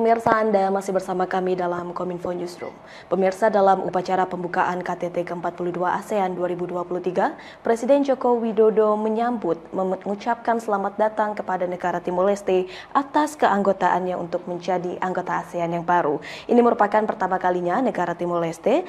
pemirsa, Anda masih bersama kami dalam Kominfo Newsroom. Pemirsa, dalam upacara pembukaan KTT ke-42 ASEAN 2023, Presiden Joko Widodo mengucapkan selamat datang kepada negara Timor Leste atas keanggotaannya untuk menjadi anggota ASEAN yang baru. Ini merupakan pertama kalinya negara Timor Leste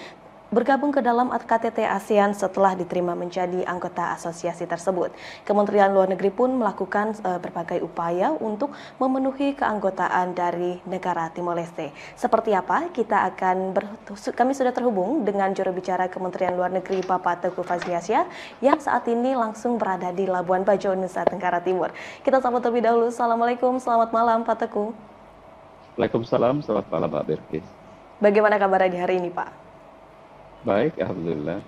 bergabung ke dalam KTT ASEAN setelah diterima menjadi anggota asosiasi tersebut. Kementerian Luar Negeri pun melakukan berbagai upaya untuk memenuhi keanggotaan dari negara Timor Leste. Seperti apa? Kami sudah terhubung dengan juru bicara Kementerian Luar Negeri Bapak Teuku Fazliasyah yang saat ini langsung berada di Labuan Bajo, Nusa Tenggara Timur. Kita sambut terlebih dahulu. Assalamualaikum, selamat malam Pak Teuku. Waalaikumsalam, selamat malam Pak Birkis. Bagaimana kabarnya di hari ini Pak? Baik, Alhamdulillah.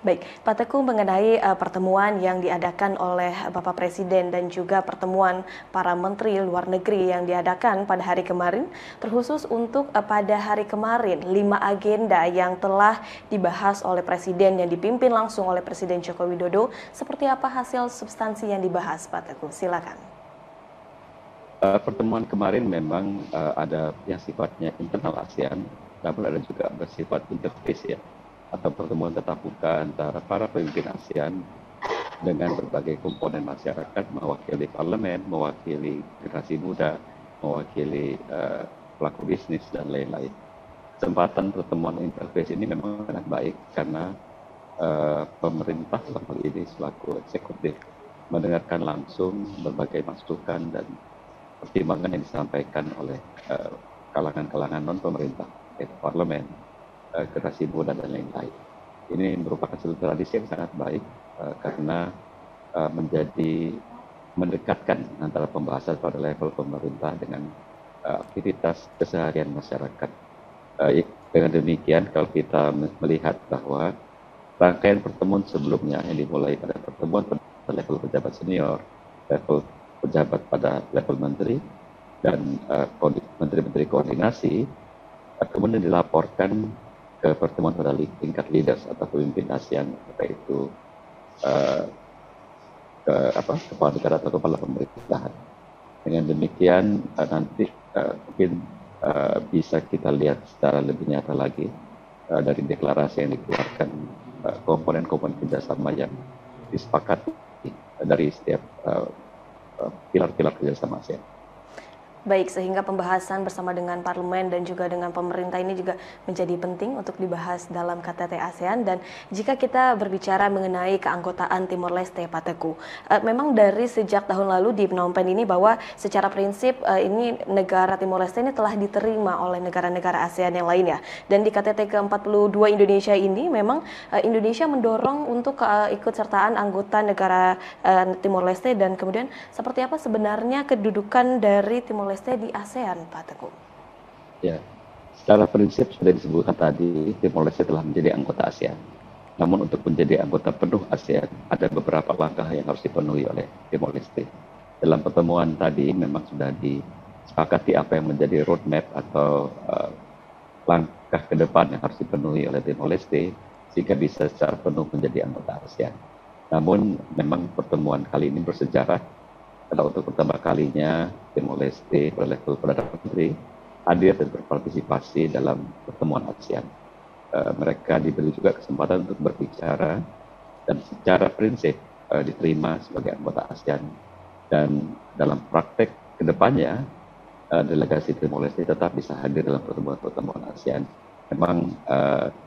Baik, Pak Teuku, mengenai pertemuan yang diadakan oleh Bapak Presiden dan juga pertemuan para Menteri Luar Negeri yang diadakan pada hari kemarin, terkhusus untuk pada hari kemarin, 5 agenda yang telah dibahas oleh Presiden yang dipimpin langsung oleh Presiden Joko Widodo. Seperti apa hasil substansi yang dibahas, Pak Teuku? Silakan. Pertemuan kemarin memang ada yang sifatnya internal ASEAN, namun ada juga bersifat interface ya, atau pertemuan tatap muka antara para pemimpin ASEAN dengan berbagai komponen masyarakat, mewakili parlemen, mewakili generasi muda, mewakili pelaku bisnis dan lain-lain. Kesempatan pertemuan interface ini memang sangat baik karena pemerintah dalam hal ini selaku eksekutif mendengarkan langsung berbagai masukan dan pertimbangan yang disampaikan oleh kalangan-kalangan non-pemerintah, yaitu parlemen, generasi muda, dan lain-lain. Ini merupakan suatu tradisi yang sangat baik karena mendekatkan antara pembahasan pada level pemerintah dengan aktivitas keseharian masyarakat. Dengan demikian, kalau kita melihat bahwa rangkaian pertemuan sebelumnya yang dimulai pada pertemuan pada level pejabat senior, level pejabat pada level menteri, dan menteri-menteri koordinasi, kemudian dilaporkan ke pertemuan pada tingkat leaders atau pemimpin ASEAN, yaitu kepala negara atau kepala pemerintahan. Dengan demikian nanti mungkin bisa kita lihat secara lebih nyata lagi dari deklarasi yang dikeluarkan, komponen-komponen kerjasama yang disepakati dari setiap pilar-pilar kerjasama ASEAN. Baik, sehingga pembahasan bersama dengan parlemen dan juga dengan pemerintah ini juga menjadi penting untuk dibahas dalam KTT ASEAN. Dan jika kita berbicara mengenai keanggotaan Timor Leste, Pak Teuku, memang dari sejak tahun lalu di Phnom Penh ini bahwa secara prinsip ini negara Timor Leste ini telah diterima oleh negara-negara ASEAN yang lainnya. Dan di KTT ke-42 Indonesia ini memang Indonesia mendorong untuk keikutsertaan anggota negara Timor Leste, dan kemudian seperti apa sebenarnya kedudukan dari Timor Leste di ASEAN, Pak Teuku? Ya, secara prinsip sudah disebutkan tadi, Timor Leste telah menjadi anggota ASEAN. Namun untuk menjadi anggota penuh ASEAN, ada beberapa langkah yang harus dipenuhi oleh Timor Leste. Dalam pertemuan tadi memang sudah disepakati apa yang menjadi roadmap atau langkah ke depan yang harus dipenuhi oleh Timor Leste sehingga bisa secara penuh menjadi anggota ASEAN. Namun memang pertemuan kali ini bersejarah karena untuk pertama kalinya Timor Leste pada level Perdana Menteri hadir dan berpartisipasi dalam pertemuan ASEAN. Mereka diberi juga kesempatan untuk berbicara dan secara prinsip diterima sebagai anggota ASEAN. Dan dalam praktek kedepannya delegasi Timor Leste tetap bisa hadir dalam pertemuan-pertemuan ASEAN. Memang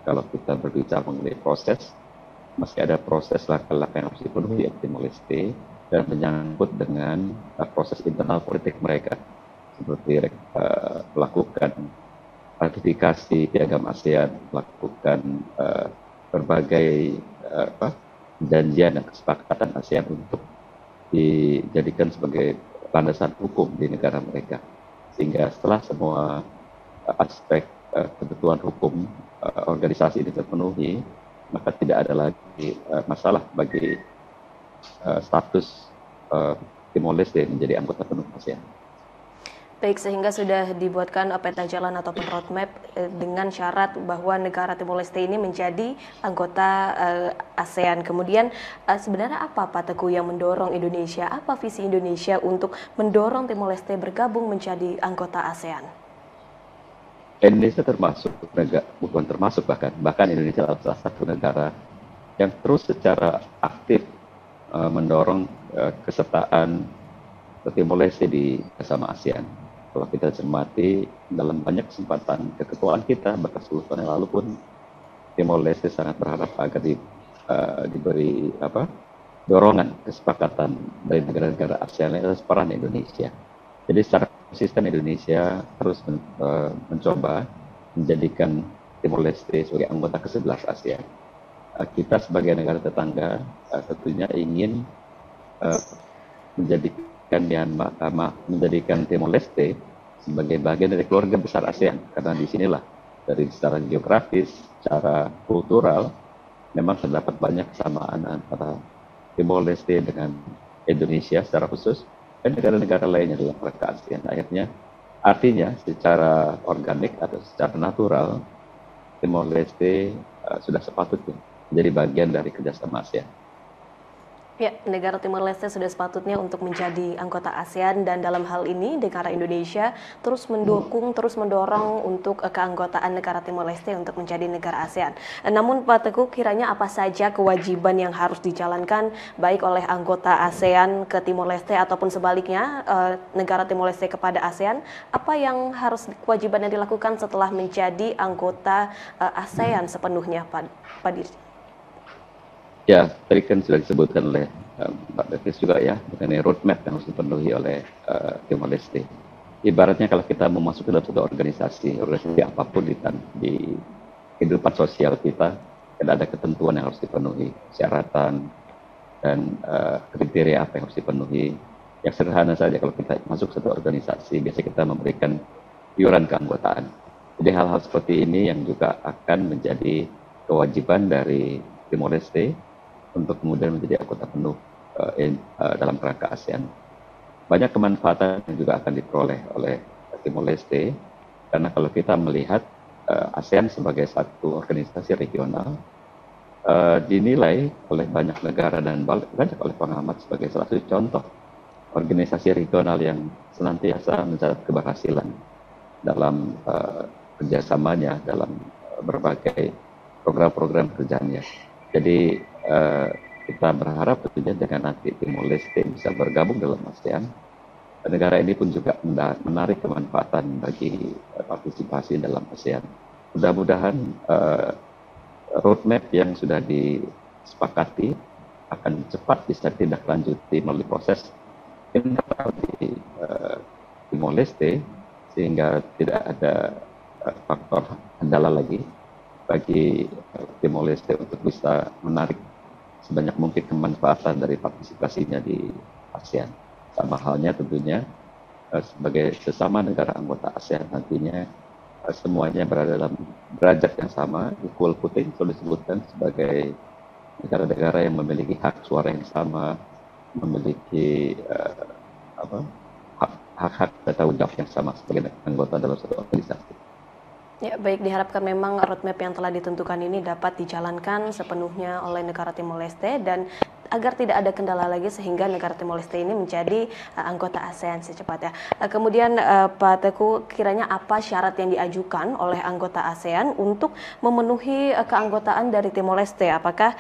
kalau kita berbicara mengenai proses, masih ada proses langkah-langkah yang harus dipenuhi oleh Timor Leste dan menyangkut dengan proses internal politik mereka, seperti melakukan ratifikasi piagam ASEAN, melakukan berbagai perjanjian dan kesepakatan ASEAN untuk dijadikan sebagai landasan hukum di negara mereka. Sehingga setelah semua aspek ketentuan hukum organisasi ini terpenuhi, maka tidak ada lagi masalah bagi status Timor Leste menjadi anggota penuh ASEAN. Baik, sehingga sudah dibuatkan peta jalan ataupun roadmap dengan syarat bahwa negara Timor Leste ini menjadi anggota ASEAN. Kemudian sebenarnya apa Pak Teuku yang mendorong Indonesia, apa visi Indonesia untuk mendorong Timor Leste bergabung menjadi anggota ASEAN? Indonesia termasuk bukan termasuk bahkan Indonesia adalah salah satu negara yang terus secara aktif mendorong kesertaan Timor Leste di bersama ASEAN. Kalau kita cermati dalam banyak kesempatan keketuaan kita, bahkan 10 tahun yang lalu pun Timor Leste sangat berharap agar diberi dorongan kesepakatan dari negara-negara ASEAN atas peran Indonesia. Jadi secara konsisten Indonesia terus mencoba menjadikan Timor Leste sebagai anggota ke-11 ASEAN. Kita sebagai negara tetangga tentunya ingin menjadikan Timor Leste sebagai bagian dari keluarga besar ASEAN, karena disinilah dari secara geografis, secara kultural memang terdapat banyak kesamaan antara Timor Leste dengan Indonesia secara khusus dan negara-negara lainnya dalam rangka ASEAN. Artinya secara organik atau secara natural Timor Leste sudah sepatutnya menjadi bagian dari kerjasama ASEAN. Ya, negara Timor Leste sudah sepatutnya untuk menjadi anggota ASEAN, dan dalam hal ini negara Indonesia terus mendukung, terus mendorong untuk keanggotaan negara Timor Leste untuk menjadi negara ASEAN. Namun Pak Teguh, kiranya apa saja kewajiban yang harus dijalankan baik oleh anggota ASEAN ke Timor Leste ataupun sebaliknya negara Timor Leste kepada ASEAN? Apa yang harus kewajiban yang dilakukan setelah menjadi anggota ASEAN sepenuhnya, Pak Dirjen? Ya, tadi kan sudah disebutkan oleh Mbak Davis juga ya, mengenai roadmap yang harus dipenuhi oleh Timor Leste. Ibaratnya kalau kita mau masuk ke dalam satu organisasi apapun di kehidupan sosial kita, ada ketentuan yang harus dipenuhi, syaratan dan kriteria apa yang harus dipenuhi. Yang sederhana saja, kalau kita masuk satu organisasi, biasanya kita memberikan iuran keanggotaan. Jadi hal-hal seperti ini yang juga akan menjadi kewajiban dari Timor Leste untuk kemudian menjadi anggota penuh dalam kerangka ASEAN. Banyak kemanfaatan yang juga akan diperoleh oleh Timor Leste, karena kalau kita melihat ASEAN sebagai satu organisasi regional, dinilai oleh banyak negara dan banyak oleh pengamat sebagai salah satu contoh organisasi regional yang senantiasa mencatat keberhasilan dalam kerjasamanya, dalam berbagai program-program kerjanya. Jadi kita berharap tentunya dengan nanti Timor Leste bisa bergabung dalam ASEAN, negara ini pun juga menarik kemanfaatan bagi partisipasi dalam ASEAN. Mudah-mudahan roadmap yang sudah disepakati akan cepat bisa ditindaklanjuti melalui proses internal di Timor Leste, sehingga tidak ada faktor kendala lagi bagi Timor Leste untuk bisa menarik sebanyak mungkin kemanfaatan dari partisipasinya di ASEAN. Sama halnya tentunya sebagai sesama negara anggota ASEAN, nantinya semuanya berada dalam derajat yang sama, equal footing, sudah disebutkan sebagai negara-negara yang memiliki hak suara yang sama, memiliki hak-hak dan tanggung jawab yang sama sebagai anggota dalam satu organisasi. Ya, baik, diharapkan memang roadmap yang telah ditentukan ini dapat dijalankan sepenuhnya oleh negara Timor Leste dan agar tidak ada kendala lagi sehingga negara Timor Leste ini menjadi anggota ASEAN secepatnya. Kemudian Pak Teguh, kiranya apa syarat yang diajukan oleh anggota ASEAN untuk memenuhi keanggotaan dari Timor Leste? Apakah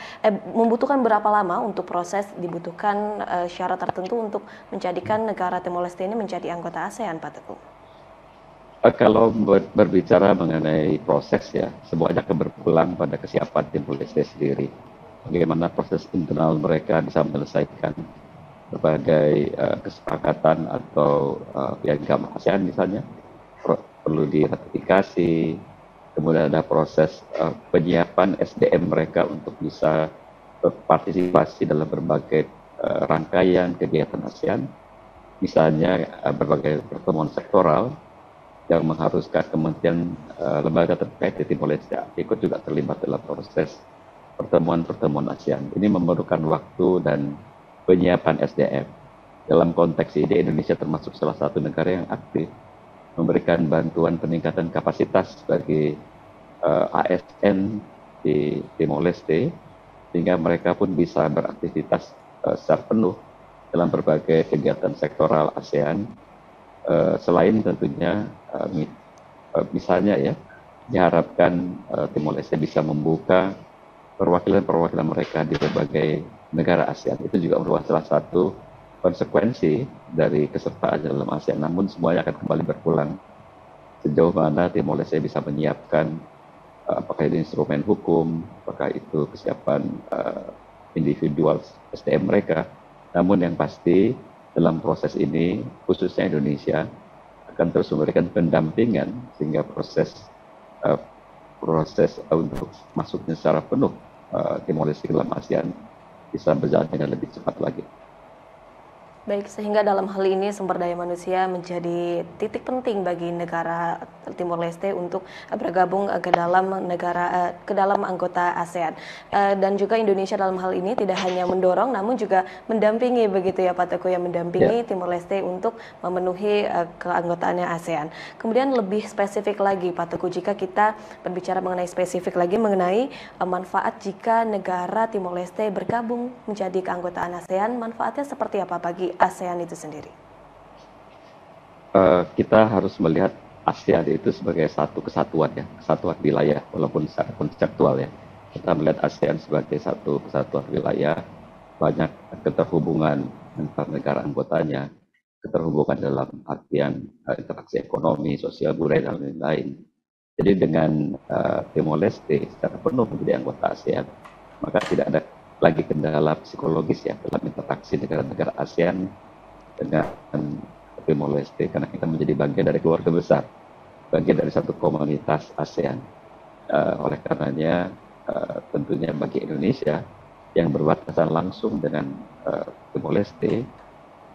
membutuhkan berapa lama untuk proses, dibutuhkan syarat tertentu untuk menjadikan negara Timor Leste ini menjadi anggota ASEAN, Pak Teguh? Kalau berbicara mengenai proses ya, semuanya akan berpulang pada kesiapan Timor Leste sendiri. Bagaimana proses internal mereka bisa menyelesaikan berbagai kesepakatan atau piagam ASEAN misalnya, perlu diratifikasi, kemudian ada proses penyiapan SDM mereka untuk bisa berpartisipasi dalam berbagai rangkaian kegiatan ASEAN, misalnya berbagai pertemuan sektoral yang mengharuskan kementerian lembaga terkait di Timor Leste ikut juga terlibat dalam proses pertemuan-pertemuan ASEAN. Ini memerlukan waktu dan penyiapan SDM. Dalam konteks ini, Indonesia termasuk salah satu negara yang aktif memberikan bantuan peningkatan kapasitas bagi ASN di Timor Leste, sehingga mereka pun bisa beraktivitas secara penuh dalam berbagai kegiatan sektoral ASEAN, selain tentunya misalnya ya, diharapkan Timor Leste bisa membuka perwakilan-perwakilan mereka di berbagai negara ASEAN. Itu juga merupakan salah satu konsekuensi dari kesertaan dalam ASEAN. Namun semuanya akan kembali berpulang sejauh mana Timor Leste bisa menyiapkan apakah itu instrumen hukum, apakah itu kesiapan individual SDM mereka. Namun yang pasti dalam proses ini, khususnya Indonesia, akan terus memberikan pendampingan sehingga proses untuk masuknya secara penuh Timor Leste dalam ASEAN bisa berjalan dengan lebih cepat lagi. Baik, sehingga dalam hal ini sumber daya manusia menjadi titik penting bagi negara Timor Leste untuk bergabung ke dalam anggota ASEAN. Dan juga Indonesia dalam hal ini tidak hanya mendorong namun juga mendampingi begitu ya Pak Teguh, yang mendampingi Timor Leste untuk memenuhi keanggotaannya ASEAN. Kemudian lebih spesifik lagi Pak Teguh, jika kita berbicara mengenai spesifik lagi mengenai manfaat jika negara Timor Leste bergabung menjadi keanggotaan ASEAN, manfaatnya seperti apa bagi ASEAN itu sendiri? Kita harus melihat ASEAN itu sebagai satu kesatuan ya, kesatuan wilayah walaupun secara konseptual ya. Kita melihat ASEAN sebagai satu kesatuan wilayah, banyak keterhubungan antar negara anggotanya, keterhubungan dalam artian interaksi ekonomi, sosial, budaya, dan lain-lain. Jadi dengan Timor Leste secara penuh menjadi anggota ASEAN, maka tidak ada lagi kendala psikologis ya dalam interaksi negara-negara ASEAN dengan Timor Leste, karena kita menjadi bagian dari keluarga besar, bagian dari satu komunitas ASEAN. Oleh karenanya tentunya bagi Indonesia yang berbatasan langsung dengan Timor Leste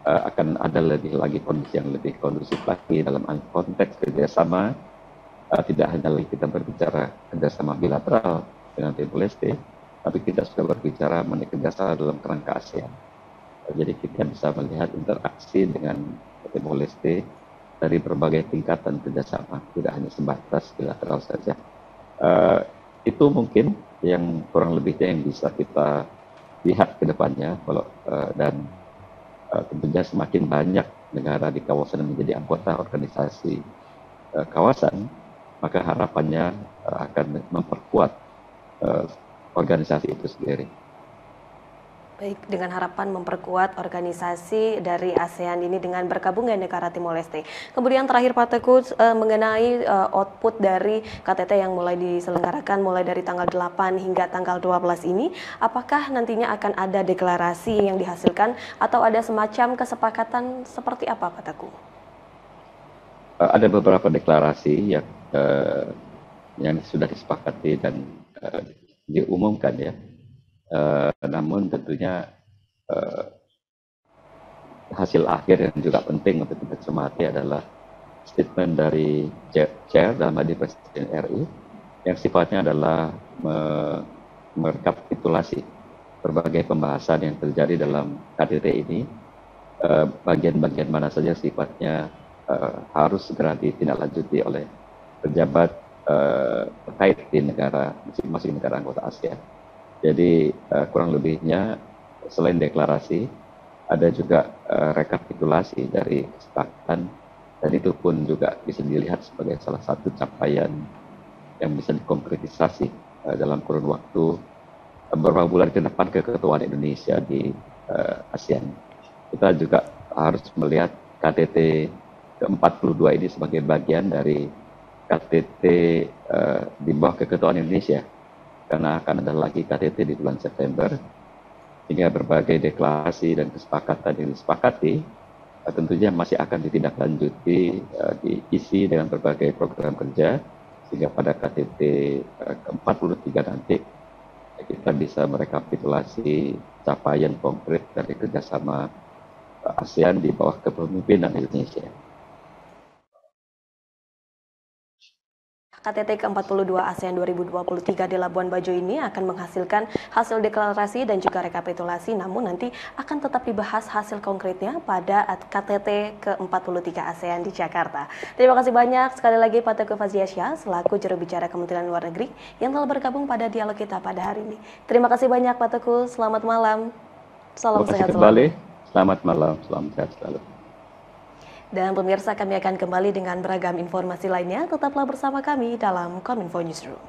akan ada lebih lagi kondisi yang lebih kondusif lagi dalam konteks kerjasama. Tidak hanya lagi kita berbicara kerjasama bilateral dengan Timor Leste, tapi kita sudah berbicara mengenai kerjasama dalam kerangka ASEAN. Jadi kita bisa melihat interaksi dengan Timor Leste dari berbagai tingkatan kerjasama, tidak hanya sebatas bilateral saja. Itu mungkin yang kurang lebihnya yang bisa kita lihat ke depannya, dan tentunya semakin banyak negara di kawasan yang menjadi anggota organisasi kawasan, maka harapannya akan memperkuat organisasi itu sendiri. Baik, dengan harapan memperkuat organisasi dari ASEAN ini dengan bergabungnya negara Timor Leste. Kemudian terakhir Pak Teguh, mengenai output dari KTT yang mulai diselenggarakan mulai dari tanggal 8 hingga tanggal 12 ini, apakah nantinya akan ada deklarasi yang dihasilkan atau ada semacam kesepakatan seperti apa Pak Teguh? Ada beberapa deklarasi yang sudah disepakati dan diumumkan ya. Namun tentunya hasil akhir yang juga penting untuk kita cermati adalah statement dari Chair dalam hal ini Presiden RI yang sifatnya adalah merekapitulasi berbagai pembahasan yang terjadi dalam KTT ini, bagian-bagian mana saja sifatnya harus segera ditindaklanjuti oleh pejabat terkait di masing-masing negara anggota ASEAN. Jadi kurang lebihnya selain deklarasi, ada juga rekapitulasi dari kesepakatan, dan itu pun juga bisa dilihat sebagai salah satu capaian yang bisa dikonkretisasi dalam kurun waktu beberapa bulan ke depan keketuaan Indonesia di ASEAN. Kita juga harus melihat KTT ke-42 ini sebagai bagian dari KTT di bawah keketuaan Indonesia, karena akan ada lagi KTT di bulan September, sehingga berbagai deklarasi dan kesepakatan yang disepakati tentunya masih akan ditindaklanjuti, diisi dengan berbagai program kerja, sehingga pada KTT ke-43 nanti kita bisa merekapitulasi capaian konkret dari kerjasama ASEAN di bawah kepemimpinan Indonesia. KTT ke-42 ASEAN 2023 di Labuan Bajo ini akan menghasilkan hasil deklarasi dan juga rekapitulasi, namun nanti akan tetap dibahas hasil konkretnya pada KTT ke-43 ASEAN di Jakarta. Terima kasih banyak sekali lagi Pak Teguh Faziasyah selaku juru bicara Kementerian Luar Negeri yang telah bergabung pada dialog kita pada hari ini. Terima kasih banyak Pak Teguh, selamat malam. Salam sehat selalu. Selamat malam, salam sehat selalu. Dan pemirsa, kami akan kembali dengan beragam informasi lainnya. Tetaplah bersama kami dalam Kominfo Newsroom.